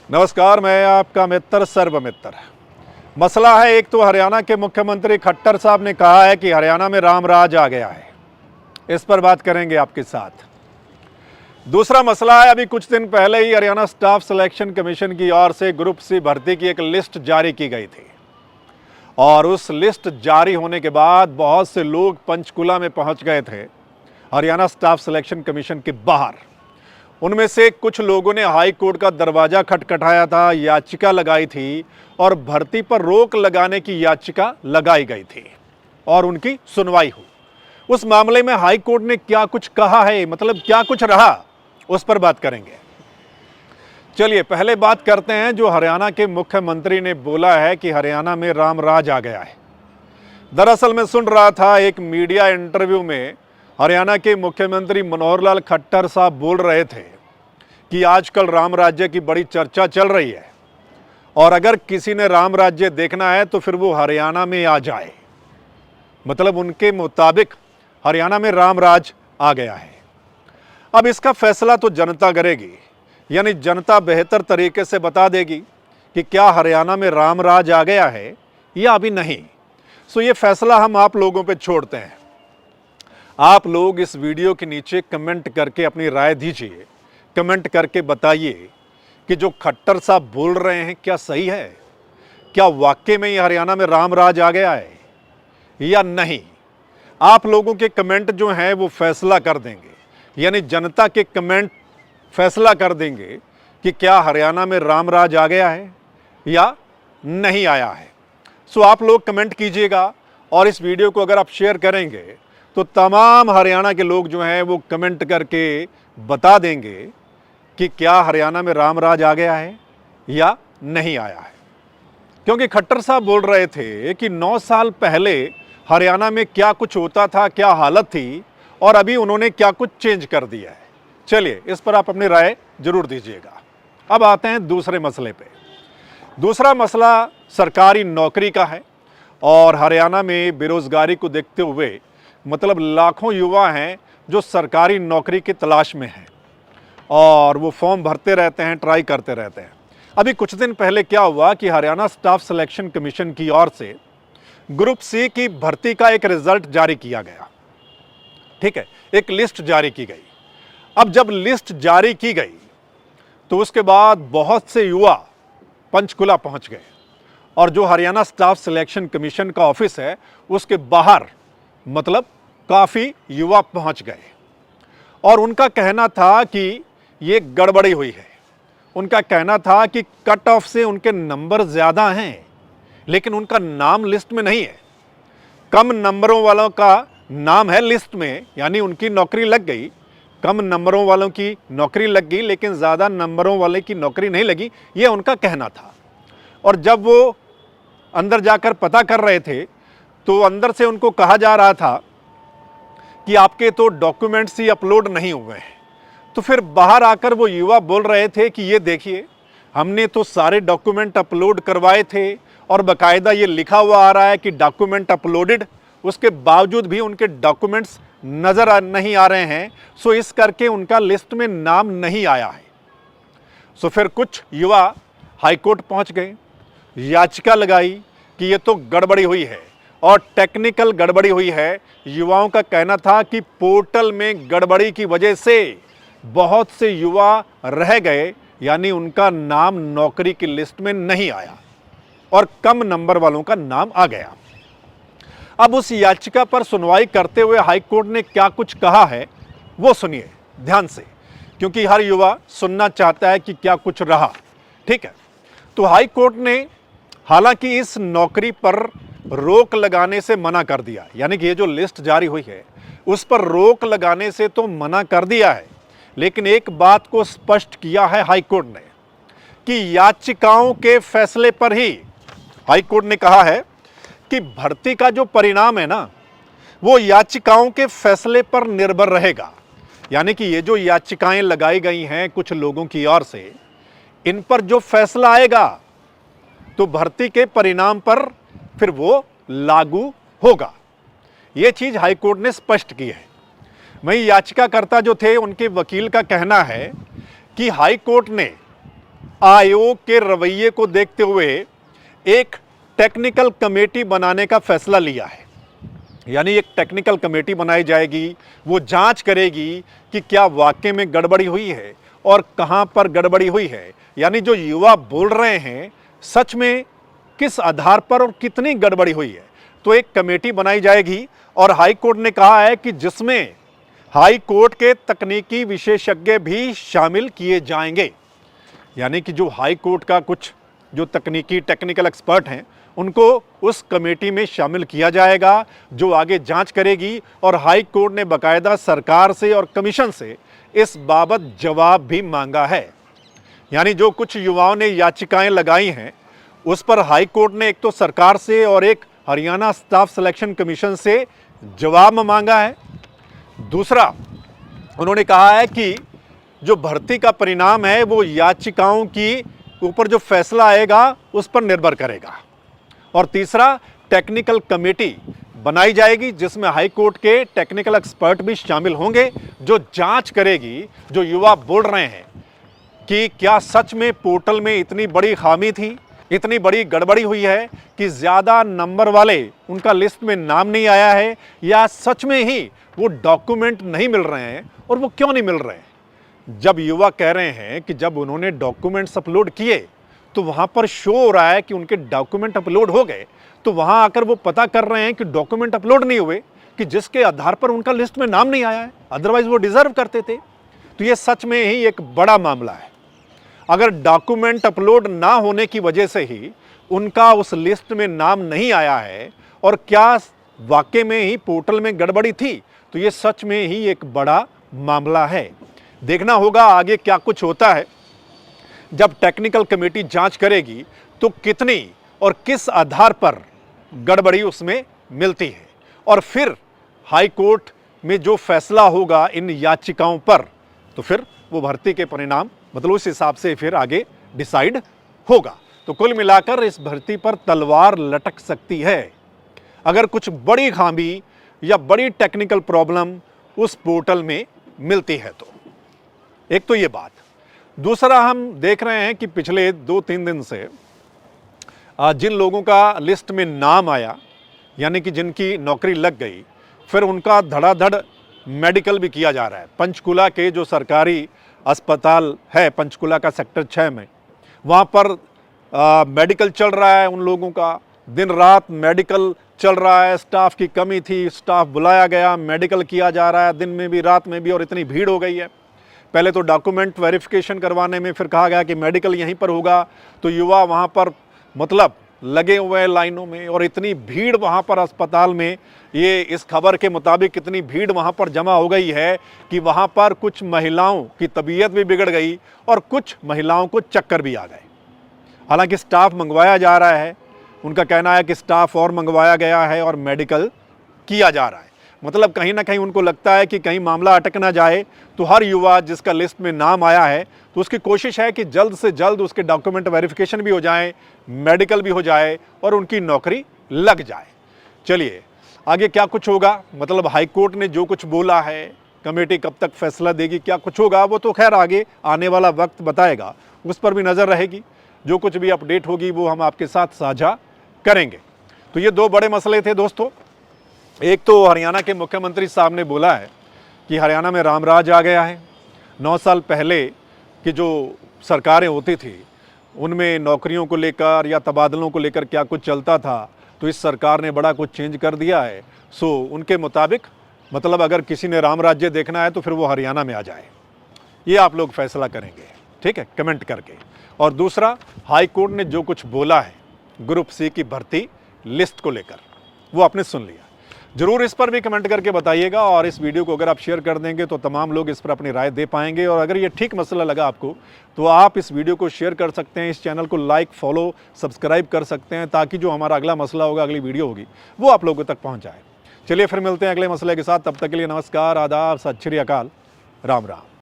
नमस्कार, मैं आपका मित्र सर्वमित्र। मसला है, एक तो हरियाणा के मुख्यमंत्री खट्टर साहब ने कहा है कि हरियाणा में राम राज आ गया है। इस पर बात करेंगे आपके साथ। दूसरा मसला है, अभी कुछ दिन पहले ही हरियाणा स्टाफ सिलेक्शन कमीशन की ओर से ग्रुप सी भर्ती की एक लिस्ट जारी की गई थी और उस लिस्ट जारी होने के बाद बहुत से लोग पंचकुला में पहुंच गए थे हरियाणा स्टाफ सिलेक्शन कमीशन के बाहर। उनमें से कुछ लोगों ने हाई कोर्ट का दरवाजा खटखटाया था, याचिका लगाई थी और भर्ती पर रोक लगाने की याचिका लगाई गई थी और उनकी सुनवाई हुई। उस मामले में हाई कोर्ट ने क्या कुछ कहा है, मतलब क्या कुछ रहा, उस पर बात करेंगे। चलिए पहले बात करते हैं जो हरियाणा के मुख्यमंत्री ने बोला है कि हरियाणा में राम राज आ गया है। दरअसल मैं सुन रहा था एक मीडिया इंटरव्यू में हरियाणा के मुख्यमंत्री मनोहर लाल खट्टर साहब बोल रहे थे कि आजकल राम राज्य की बड़ी चर्चा चल रही है और अगर किसी ने राम राज्य देखना है तो फिर वो हरियाणा में आ जाए। मतलब उनके मुताबिक हरियाणा में राम राज आ गया है। अब इसका फैसला तो जनता करेगी, यानी जनता बेहतर तरीके से बता देगी कि क्या हरियाणा में राम राज आ गया है या अभी नहीं। सो ये फैसला हम आप लोगों पे छोड़ते हैं। आप लोग इस वीडियो के नीचे कमेंट करके अपनी राय दीजिए। कमेंट करके बताइए कि जो खट्टर साहब बोल रहे हैं क्या सही है, क्या वाकई में ही हरियाणा में राम राज आ गया है या नहीं। आप लोगों के कमेंट जो हैं वो फैसला कर देंगे, यानी जनता के कमेंट फैसला कर देंगे कि क्या हरियाणा में राम राज आ गया है या नहीं आया है। सो आप लोग कमेंट कीजिएगा और इस वीडियो को अगर आप शेयर करेंगे तो तमाम हरियाणा के लोग जो हैं वो कमेंट करके बता देंगे कि क्या हरियाणा में राम राज आ गया है या नहीं आया है। क्योंकि खट्टर साहब बोल रहे थे कि 9 साल पहले हरियाणा में क्या कुछ होता था, क्या हालत थी और अभी उन्होंने क्या कुछ चेंज कर दिया है। चलिए इस पर आप अपनी राय जरूर दीजिएगा। अब आते हैं दूसरे मसले पे। दूसरा मसला सरकारी नौकरी का है और हरियाणा में बेरोजगारी को देखते हुए मतलब लाखों युवा हैं जो सरकारी नौकरी की तलाश में हैं और वो फॉर्म भरते रहते हैं, ट्राई करते रहते हैं। अभी कुछ दिन पहले क्या हुआ कि हरियाणा स्टाफ सिलेक्शन कमीशन की ओर से ग्रुप सी की भर्ती का एक रिजल्ट जारी किया गया। ठीक है, एक लिस्ट जारी की गई। अब जब लिस्ट जारी की गई तो उसके बाद बहुत से युवा पंचकुला पहुंच गए और जो हरियाणा स्टाफ सिलेक्शन कमीशन का ऑफिस है उसके बाहर मतलब काफ़ी युवा पहुंच गए और उनका कहना था कि ये गड़बड़ी हुई है। उनका कहना था कि कट ऑफ से उनके नंबर ज़्यादा हैं लेकिन उनका नाम लिस्ट में नहीं है। कम नंबरों वालों का नाम है लिस्ट में, यानी उनकी नौकरी लग गई। कम नंबरों वालों की नौकरी लग गई लेकिन ज़्यादा नंबरों वाले की नौकरी नहीं लगी, ये उनका कहना था। और जब वो अंदर जाकर पता कर रहे थे तो अंदर से उनको कहा जा रहा था कि आपके तो डॉक्यूमेंट्स ही अपलोड नहीं हुए हैं। तो फिर बाहर आकर वो युवा बोल रहे थे कि ये देखिए, हमने तो सारे डॉक्यूमेंट अपलोड करवाए थे और बाकायदा ये लिखा हुआ आ रहा है कि डॉक्यूमेंट अपलोडेड, उसके बावजूद भी उनके डॉक्यूमेंट्स नज़र नहीं आ रहे हैं। सो इस करके उनका लिस्ट में नाम नहीं आया है। सो फिर कुछ युवा हाईकोर्ट पहुंच गए, याचिका लगाई कि ये तो गड़बड़ी हुई है और टेक्निकल गड़बड़ी हुई है। युवाओं का कहना था कि पोर्टल में गड़बड़ी की वजह से बहुत से युवा रह गए, यानी उनका नाम नौकरी की लिस्ट में नहीं आया और कम नंबर वालों का नाम आ गया। अब उस याचिका पर सुनवाई करते हुए हाई कोर्ट ने क्या कुछ कहा है वो सुनिए ध्यान से, क्योंकि हर युवा सुनना चाहता है कि क्या कुछ रहा। ठीक है, तो हाई कोर्ट ने हालांकि इस नौकरी पर रोक लगाने से मना कर दिया, यानी कि ये जो लिस्ट जारी हुई है उस पर रोक लगाने से तो मना कर दिया है, लेकिन एक बात को स्पष्ट किया है हाई कोर्ट ने कि याचिकाओं के फैसले पर ही हाई कोर्ट ने कहा है कि भर्ती का जो परिणाम है ना वो याचिकाओं के फैसले पर निर्भर रहेगा। यानी कि ये जो याचिकाएं लगाई गई हैं कुछ लोगों की ओर से, इन पर जो फैसला आएगा तो भर्ती के परिणाम पर फिर वो लागू होगा। ये चीज हाईकोर्ट ने स्पष्ट की है। वहीं याचिकाकर्ता जो थे उनके वकील का कहना है कि हाई कोर्ट ने आयोग के रवैये को देखते हुए एक टेक्निकल कमेटी बनाने का फैसला लिया है। यानी एक टेक्निकल कमेटी बनाई जाएगी, वो जांच करेगी कि क्या वाकई में गड़बड़ी हुई है और कहां पर गड़बड़ी हुई है। यानी जो युवा बोल रहे हैं सच में किस आधार पर और कितनी गड़बड़ी हुई है। तो एक कमेटी बनाई जाएगी और हाई कोर्ट ने कहा है कि जिसमें हाई कोर्ट के तकनीकी विशेषज्ञ भी शामिल किए जाएंगे। यानी कि जो हाई कोर्ट का कुछ जो तकनीकी टेक्निकल एक्सपर्ट हैं उनको उस कमेटी में शामिल किया जाएगा, जो आगे जांच करेगी। और हाई कोर्ट ने बाकायदा सरकार से और कमीशन से इस बाबत जवाब भी मांगा है। यानी जो कुछ युवाओं ने याचिकाएं लगाई हैं उस पर हाई कोर्ट ने एक तो सरकार से और एक हरियाणा स्टाफ सिलेक्शन कमीशन से जवाब मांगा है। दूसरा, उन्होंने कहा है कि जो भर्ती का परिणाम है वो याचिकाओं की ऊपर जो फैसला आएगा उस पर निर्भर करेगा। और तीसरा, टेक्निकल कमेटी बनाई जाएगी जिसमें हाई कोर्ट के टेक्निकल एक्सपर्ट भी शामिल होंगे, जो जांच करेगी जो युवा बोल रहे हैं कि क्या सच में पोर्टल में इतनी बड़ी खामी थी, इतनी बड़ी गड़बड़ी हुई है कि ज़्यादा नंबर वाले उनका लिस्ट में नाम नहीं आया है, या सच में ही वो डॉक्यूमेंट नहीं मिल रहे हैं और वो क्यों नहीं मिल रहे हैं। जब युवा कह रहे हैं कि जब उन्होंने डॉक्यूमेंट्स अपलोड किए तो वहाँ पर शो हो रहा है कि उनके डॉक्यूमेंट अपलोड हो गए, तो वहाँ आकर वो पता कर रहे हैं कि डॉक्यूमेंट अपलोड नहीं हुए, कि जिसके आधार पर उनका लिस्ट में नाम नहीं आया है, अदरवाइज वो डिजर्व करते थे। तो ये सच में ही एक बड़ा मामला है। अगर डॉक्यूमेंट अपलोड ना होने की वजह से ही उनका उस लिस्ट में नाम नहीं आया है और क्या वाकई में ही पोर्टल में गड़बड़ी थी, तो ये सच में ही एक बड़ा मामला है। देखना होगा आगे क्या कुछ होता है। जब टेक्निकल कमेटी जांच करेगी तो कितनी और किस आधार पर गड़बड़ी उसमें मिलती है, और फिर हाई कोर्ट में जो फैसला होगा इन याचिकाओं पर, तो फिर वो भर्ती के परिणाम मतलब उस हिसाब से फिर आगे डिसाइड होगा। तो कुल मिलाकर इस भर्ती पर तलवार लटक सकती है अगर कुछ बड़ी खामी या बड़ी टेक्निकल प्रॉब्लम उस पोर्टल में मिलती है तो। एक तो ये बात। दूसरा, हम देख रहे हैं कि पिछले 2-3 दिन से जिन लोगों का लिस्ट में नाम आया, यानी कि जिनकी नौकरी लग गई, फिर उनका धड़ाधड़ मेडिकल भी किया जा रहा है। पंचकुला के जो सरकारी अस्पताल है, पंचकुला का सेक्टर 6 में, वहाँ पर मेडिकल चल रहा है उन लोगों का। दिन रात मेडिकल चल रहा है, स्टाफ की कमी थी, स्टाफ बुलाया गया, मेडिकल किया जा रहा है दिन में भी रात में भी, और इतनी भीड़ हो गई है। पहले तो डॉक्यूमेंट वेरिफिकेशन करवाने में फिर कहा गया कि मेडिकल यहीं पर होगा, तो युवा वहाँ पर मतलब लगे हुए हैं लाइनों में, और इतनी भीड़ वहाँ पर अस्पताल में, ये इस खबर के मुताबिक इतनी भीड़ वहाँ पर जमा हो गई है कि वहाँ पर कुछ महिलाओं की तबीयत भी बिगड़ गई और कुछ महिलाओं को चक्कर भी आ गए। हालांकि स्टाफ मंगवाया जा रहा है, उनका कहना है कि स्टाफ और मंगवाया गया है और मेडिकल किया जा रहा है। मतलब कहीं ना कहीं उनको लगता है कि कहीं मामला अटक ना जाए, तो हर युवा जिसका लिस्ट में नाम आया है तो उसकी कोशिश है कि जल्द से जल्द उसके डॉक्यूमेंट वेरिफिकेशन भी हो जाए, मेडिकल भी हो जाए और उनकी नौकरी लग जाए। चलिए आगे क्या कुछ होगा, मतलब हाई कोर्ट ने जो कुछ बोला है, कमेटी कब तक फैसला देगी, क्या कुछ होगा, वो तो खैर आगे आने वाला वक्त बताएगा, उस पर भी नज़र रहेगी। जो कुछ भी अपडेट होगी वो हम आपके साथ साझा करेंगे। तो ये 2 बड़े मसले थे दोस्तों। एक तो हरियाणा के मुख्यमंत्री साहब ने बोला है कि हरियाणा में रामराज आ गया है। 9 साल पहले की जो सरकारें होती थी उनमें नौकरियों को लेकर या तबादलों को लेकर क्या कुछ चलता था, तो इस सरकार ने बड़ा कुछ चेंज कर दिया है। सो उनके मुताबिक मतलब अगर किसी ने राम राज्य देखना है तो फिर वो हरियाणा में आ जाए। ये आप लोग फैसला करेंगे, ठीक है, कमेंट करके। और दूसरा, हाई कोर्ट ने जो कुछ बोला है ग्रुप सी की भर्ती लिस्ट को लेकर, वो आपने सुन लिया। जरूर इस पर भी कमेंट करके बताइएगा, और इस वीडियो को अगर आप शेयर कर देंगे तो तमाम लोग इस पर अपनी राय दे पाएंगे। और अगर ये ठीक मसला लगा आपको तो आप इस वीडियो को शेयर कर सकते हैं, इस चैनल को लाइक, फॉलो, सब्सक्राइब कर सकते हैं, ताकि जो हमारा अगला मसला होगा, अगली वीडियो होगी, वो आप लोगों तक पहुँच जाए। चलिए फिर मिलते हैं अगले मसले के साथ, तब तक के लिए नमस्कार, आदाब, सत श्री अकाल, राम राम।